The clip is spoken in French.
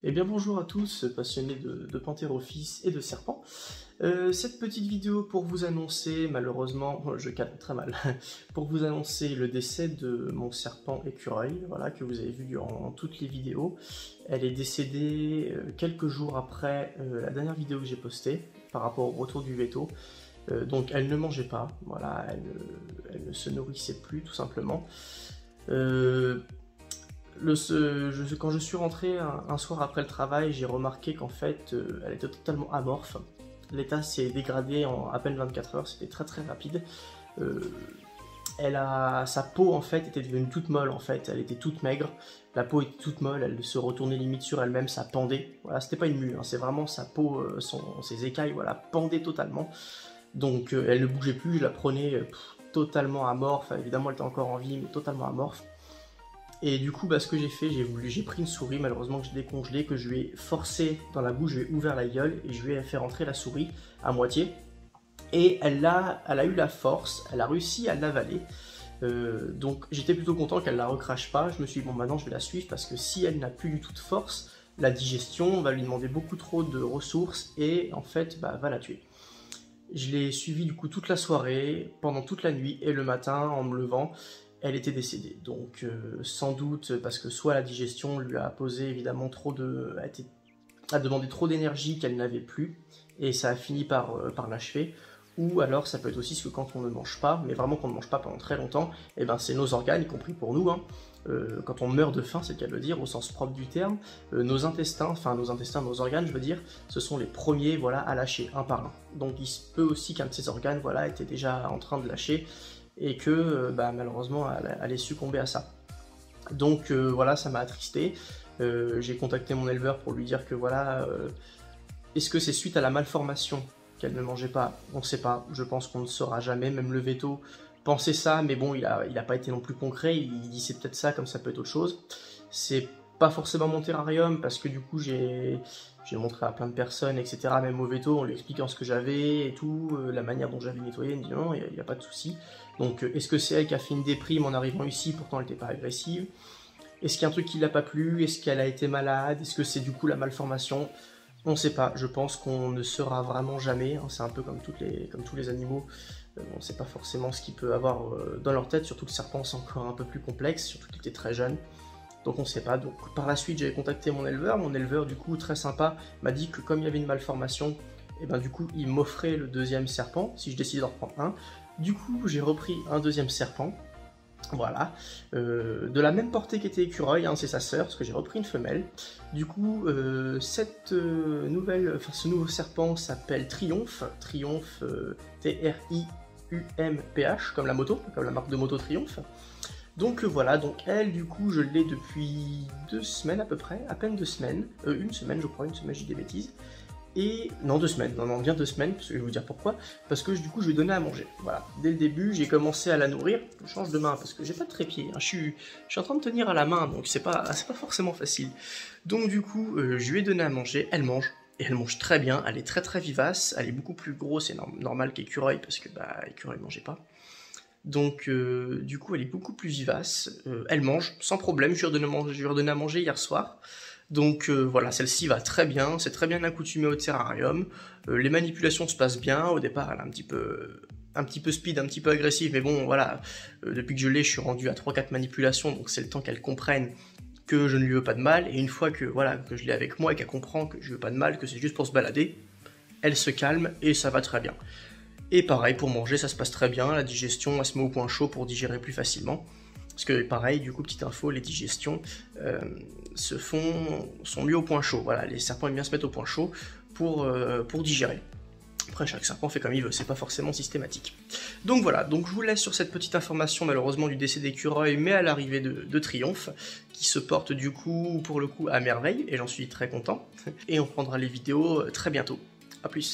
Eh bien bonjour à tous, passionnés de panthérophytes et de serpents. Cette petite vidéo pour vous annoncer, malheureusement, je cadre très mal, pour vous annoncer le décès de mon serpent écureuil, voilà, que vous avez vu durant toutes les vidéos. Elle est décédée quelques jours après la dernière vidéo que j'ai postée, par rapport au retour du veto. Donc elle ne mangeait pas, voilà, elle ne se nourrissait plus tout simplement. Quand je suis rentré un soir après le travail, j'ai remarqué qu'en fait, elle était totalement amorphe. L'état s'est dégradé en à peine 24 heures, c'était très rapide. Sa peau en fait était devenue toute molle en fait, elle était toute maigre, la peau était toute molle, elle se retournait limite sur elle-même, ça pendait. Voilà, c'était pas une mue, hein, c'est vraiment sa peau, ses écailles, voilà, pendaient totalement. Donc elle ne bougeait plus, je la prenais totalement amorphe, évidemment elle était encore en vie, mais totalement amorphe. Et du coup, ce que j'ai fait, j'ai pris une souris, malheureusement que j'ai décongelée, que je lui ai forcé dans la bouche, je lui ai ouvert la gueule et je lui ai fait rentrer la souris à moitié. Et elle a eu la force, elle a réussi à l'avaler. Donc j'étais plutôt content qu'elle la recrache pas. Je me suis dit, bon maintenant je vais la suivre parce que si elle n'a plus du tout de force, la digestion va lui demander beaucoup trop de ressources et en fait va la tuer. Je l'ai suivie du coup toute la soirée, pendant toute la nuit et le matin en me levant. Elle était décédée, donc sans doute parce que soit la digestion lui a posé évidemment a demandé trop d'énergie qu'elle n'avait plus, et ça a fini par l'achever, ou alors ça peut être aussi que quand on ne mange pas, mais vraiment qu'on ne mange pas pendant très longtemps, et ben c'est nos organes, y compris pour nous, hein, quand on meurt de faim, c'est le cas de le dire, au sens propre du terme, nos intestins, nos organes, je veux dire, ce sont les premiers voilà, à lâcher, un par un. Donc il se peut aussi qu'un de ces organes voilà, était déjà en train de lâcher, et que malheureusement elle allait succomber à ça. Donc voilà, ça m'a attristé. J'ai contacté mon éleveur pour lui dire que voilà, est-ce que c'est suite à la malformation qu'elle ne mangeait pas? On ne sait pas, je pense qu'on ne saura jamais, même le veto pensait ça, mais bon, il a pas été non plus concret, il dit c'est peut-être ça, comme ça peut être autre chose. C'est pas forcément mon terrarium, parce que du coup j'ai montré à plein de personnes, etc., même au veto, en lui expliquant ce que j'avais et tout, la manière dont j'avais nettoyé, il me dit non, il n'y a pas de souci. Donc est-ce que c'est elle qui a fait une déprime en arrivant ici, pourtant elle n'était pas agressive? Est-ce qu'il y a un truc qui l'a pas plu? Est-ce qu'elle a été malade? Est-ce que c'est du coup la malformation? On ne sait pas, je pense qu'on ne saura vraiment jamais, hein. C'est un peu comme tous les animaux, on ne sait pas forcément ce qu'il peut avoir dans leur tête, surtout que le serpent c'est encore un peu plus complexe, surtout qu'il était très jeune. Donc on ne sait pas. Donc par la suite j'avais contacté mon éleveur du coup très sympa m'a dit que comme il y avait une malformation, et du coup il m'offrait le deuxième serpent si je décidais d'en reprendre un. Du coup j'ai repris un deuxième serpent, voilà, de la même portée qu'était écureuil, hein, c'est sa sœur, parce que j'ai repris une femelle. Du coup ce nouveau serpent s'appelle Triomphe, T-R-I-U-M-P-H, comme la moto, comme la marque de moto Triomphe. Donc voilà, donc elle du coup je l'ai depuis 2 semaines à peu près, à peine 2 semaines, une semaine je crois, je dis des bêtises, et non 2 semaines, non bien 2 semaines, parce que je vais vous dire pourquoi, parce que du coup je lui ai donné à manger, voilà, dès le début j'ai commencé à la nourrir, je change de main parce que j'ai pas de trépied, hein. Je suis en train de tenir à la main, donc c'est pas forcément facile, donc du coup je lui ai donné à manger, elle mange, et elle mange très bien, elle est très vivace, elle est beaucoup plus grosse et normal qu'écureuil, parce que écureuil mangeait pas. Donc du coup elle est beaucoup plus vivace, elle mange sans problème, je lui ai redonné à manger hier soir. Donc voilà, celle-ci va très bien, c'est très bien accoutumée au terrarium, les manipulations se passent bien, au départ elle est un petit peu speed, un petit peu agressive, mais bon voilà, depuis que je l'ai, je suis rendu à 3-4 manipulations, donc c'est le temps qu'elle comprenne que je ne lui veux pas de mal, et une fois que je l'ai avec moi et qu'elle comprend que je veux pas de mal, que c'est juste pour se balader, elle se calme et ça va très bien. Et pareil, pour manger, ça se passe très bien, la digestion, elle se met au point chaud pour digérer plus facilement. Parce que pareil, du coup, petite info, les digestions sont mieux au point chaud. Voilà, les serpents aiment bien se mettre au point chaud pour digérer. Après, chaque serpent fait comme il veut, c'est pas forcément systématique. Donc voilà, donc je vous laisse sur cette petite information, malheureusement, du décès d'écureuil, mais à l'arrivée de Triomphe, qui se porte du coup, pour le coup, à merveille, et j'en suis très content. Et on prendra les vidéos très bientôt. A plus.